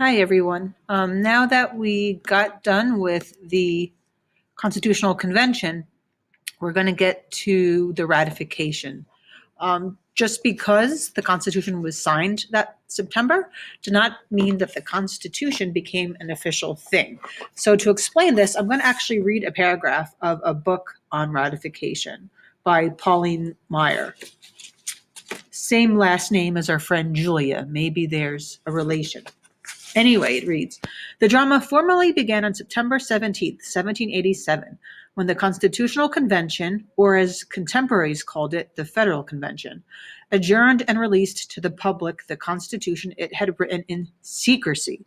Hi, everyone. Now that we got done with the Constitutional Convention, we're going to get to the ratification. Just because the Constitution was signed that September did not mean that the Constitution became an official thing. So, to explain this, I'm going to actually read a paragraph of a book on ratification by Pauline Maier. Same last name as our friend Julia. Maybe there's a relation. Anyway, it reads, the drama formally began on September 17th, 1787, when the Constitutional Convention, or as contemporaries called it, the Federal Convention, adjourned and released to the public the Constitution it had written in secrecy.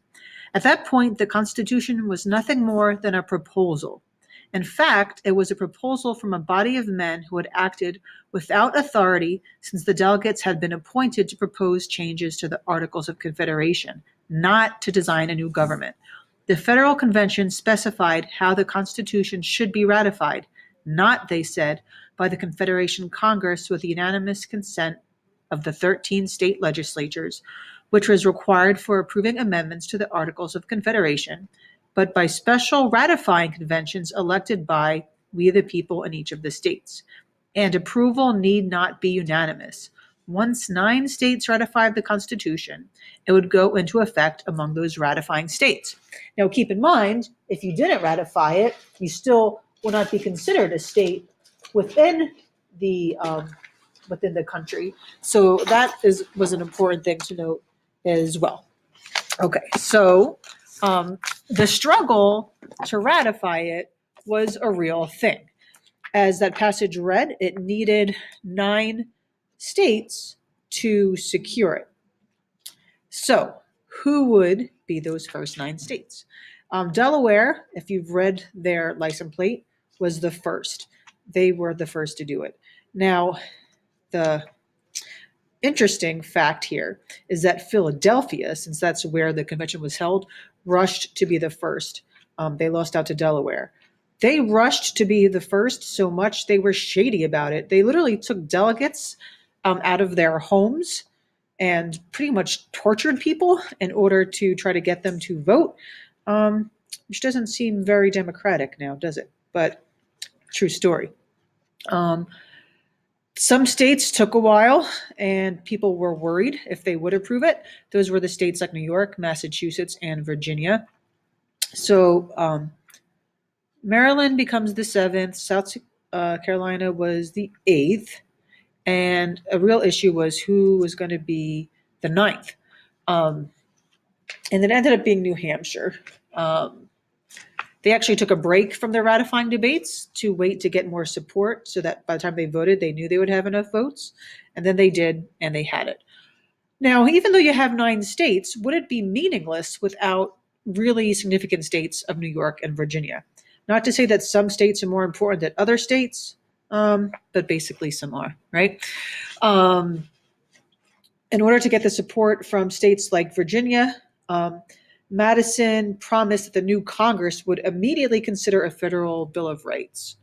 At that point, the Constitution was nothing more than a proposal. In fact, it was a proposal from a body of men who had acted without authority since the delegates had been appointed to propose changes to the Articles of Confederation, not to design a new government. The Federal Convention specified how the Constitution should be ratified, not, they said, by the Confederation Congress with the unanimous consent of the 13 state legislatures, which was required for approving amendments to the Articles of Confederation, but by special ratifying conventions elected by we the people in each of the states. And approval need not be unanimous. Once 9 states ratified the Constitution, it would go into effect among those ratifying states. Now, keep in mind, if you didn't ratify it, you still will not be considered a state within the country. So that was an important thing to note as well. Okay, so the struggle to ratify it was a real thing. As that passage read, it needed 9 states to secure it. So, who would be those first 9 states? Delaware, if you've read their license plate, was the first. They were the first to do it. Now, the interesting fact here is that Philadelphia, since that's where the convention was held, rushed to be the first. They lost out to Delaware. They rushed to be the first so much they were shady about it. They literally took delegates out of their homes and pretty much tortured people in order to try to get them to vote, which doesn't seem very democratic now, does it? But true story. Some states took a while, and people were worried if they would approve it. Those were the states like New York, Massachusetts, and Virginia. So Maryland becomes the 7th, South Carolina was the 8th, and a real issue was who was going to be the 9th. And it ended up being New Hampshire. They actually took a break from their ratifying debates to wait to get more support so that by the time they voted, they knew they would have enough votes. And then they did, and they had it. Now, even though you have 9 states, would it be meaningless without really significant states of New York and Virginia? Not to say that some states are more important than other states, but basically some are, right? In order to get the support from states like Virginia, Madison promised that the new Congress would immediately consider a federal Bill of Rights.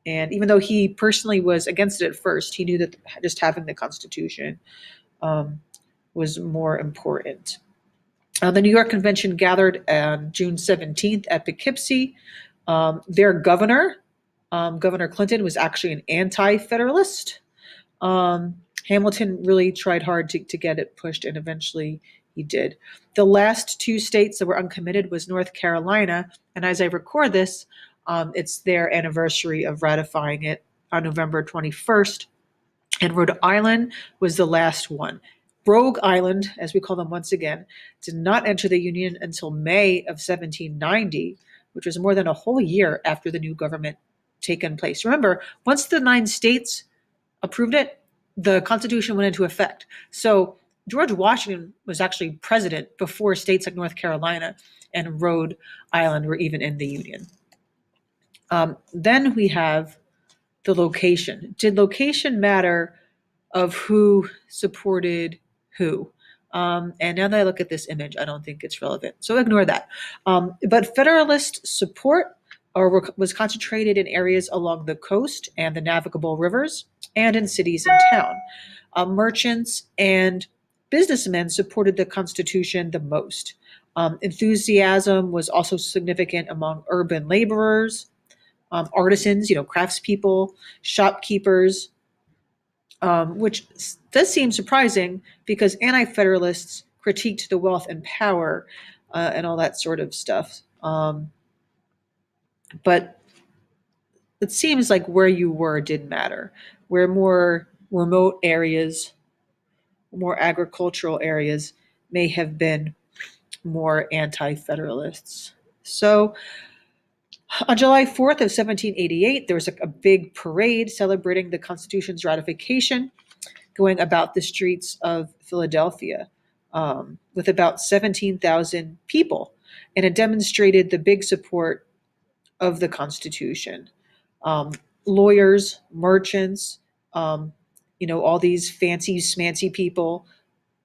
And even though he personally was against it at first, he knew that just having the Constitution was more important. The New York Convention gathered on June 17th at Poughkeepsie. Their governor, Governor Clinton, was actually an anti-federalist. Hamilton really tried hard to get it pushed, and eventually he did. The last 2 states that were uncommitted was North Carolina, and as I record this, it's their anniversary of ratifying it on November 21st, and Rhode Island was the last one. Rogue Island, as we call them once again, did not enter the Union until May of 1790, which was more than a whole year after the new government taken place. Remember, once the 9 states approved it, the Constitution went into effect. So George Washington was actually president before states like North Carolina and Rhode Island were even in the Union. Then we have the location. Did location matter of who supported who? And now that I look at this image, I don't think it's relevant. So ignore that. But Federalist support was concentrated in areas along the coast and the navigable rivers and in cities and town. Merchants and businessmen supported the Constitution the most. Enthusiasm was also significant among urban laborers, artisans, craftspeople, shopkeepers, which does seem surprising because anti-federalists critiqued the wealth and power and all that sort of stuff. But it seems like where you were did matter. Where more remote areas, more agricultural areas may have been more anti-federalists. So on July 4th of 1788, there was a big parade celebrating the Constitution's ratification going about the streets of Philadelphia with about 17,000 people. And it demonstrated the big support of the Constitution. Um, Lawyers, merchants, all these fancy smancy people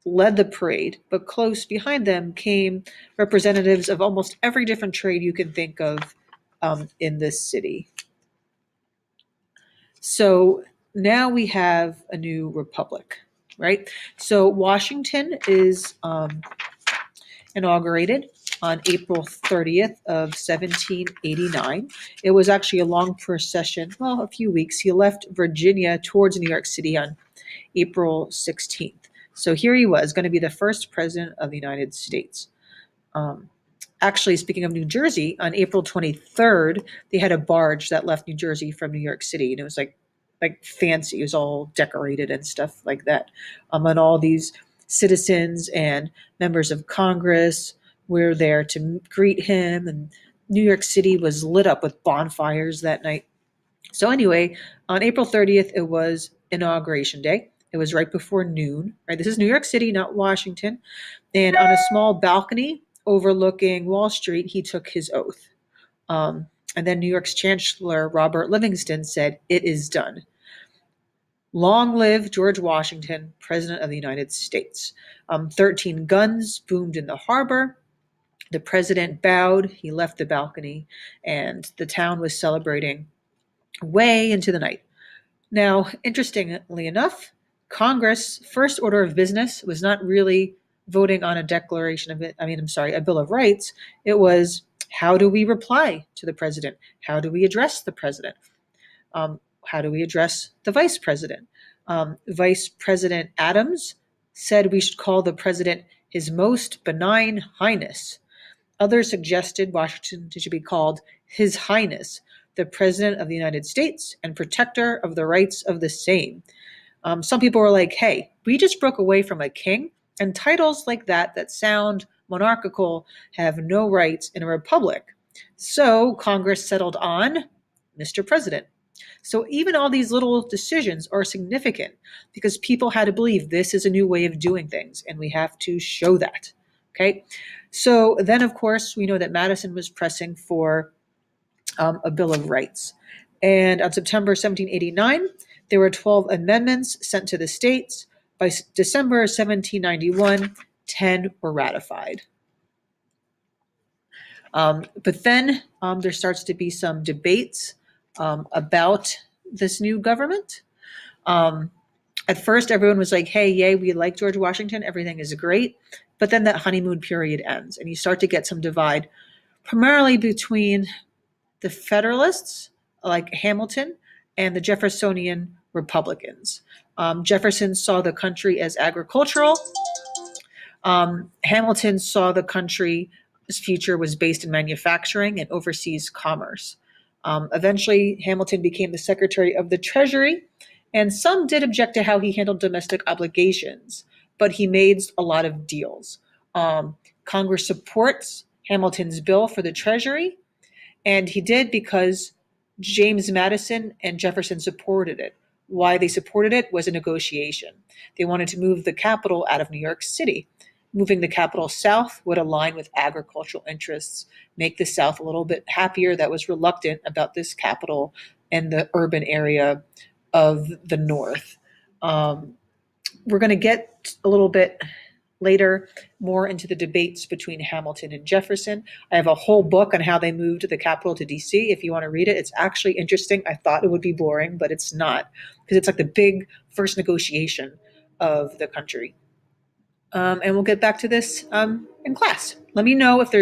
led the parade, but close behind them came representatives of almost every different trade you can think of in this city. So now we have a new republic, right? So Washington is inaugurated on April 30th of 1789. It was actually a long procession, a few weeks. He left Virginia towards New York City on April 16th. So here he was, going to be the first president of the United States. Actually, speaking of New Jersey, on April 23rd, they had a barge that left New Jersey from New York City, and it was like fancy. It was all decorated and stuff like that. And all these citizens and members of Congress were there to greet him, and New York City was lit up with bonfires that night. So anyway, on April 30th, it was Inauguration Day. It was right before noon, right? This is New York City, not Washington. And on a small balcony overlooking Wall Street, he took his oath. And then New York's Chancellor, Robert Livingston, said, "It is done. Long live George Washington, President of the United States." 13 guns boomed in the harbor. The president bowed. He left the balcony, and the town was celebrating way into the night. Now, interestingly enough, Congress' first order of business was not really voting on a a Bill of Rights. It was, how do we reply to the president? How do we address the president? How do we address the vice president? Vice President Adams said we should call the president His Most Benign Highness. Others suggested Washington should be called His Highness, the President of the United States and protector of the rights of the same. Some people were like, hey, we just broke away from a king, and titles like that sound monarchical have no rights in a republic. So Congress settled on Mr. President. So even all these little decisions are significant because people had to believe this is a new way of doing things, and we have to show that. Okay. So then, of course, we know that Madison was pressing for a Bill of Rights. And on September 1789, there were 12 amendments sent to the states. By December 1791, 10 were ratified. But then there starts to be some debates about this new government. At first, everyone was like, hey, yay, we like George Washington. Everything is great. But then that honeymoon period ends, and you start to get some divide, primarily between the Federalists, like Hamilton, and the Jeffersonian Republicans. Jefferson saw the country as agricultural. Hamilton saw the country's future was based in manufacturing and overseas commerce. Eventually, Hamilton became the Secretary of the Treasury, and some did object to how he handled domestic obligations, but he made a lot of deals. Congress supports Hamilton's bill for the Treasury, and he did because James Madison and Jefferson supported it. Why they supported it was a negotiation. They wanted to move the capital out of New York City. Moving the capital south would align with agricultural interests, make the South a little bit happier that was reluctant about this capital and the urban area of the North. We're going to get a little bit later more into the debates between Hamilton and Jefferson. I have a whole book on how they moved the capital to DC. If you want to read it, it's actually interesting. I thought it would be boring, but it's not, because it's like the big first negotiation of the country. And we'll get back to this in class. Let me know if there's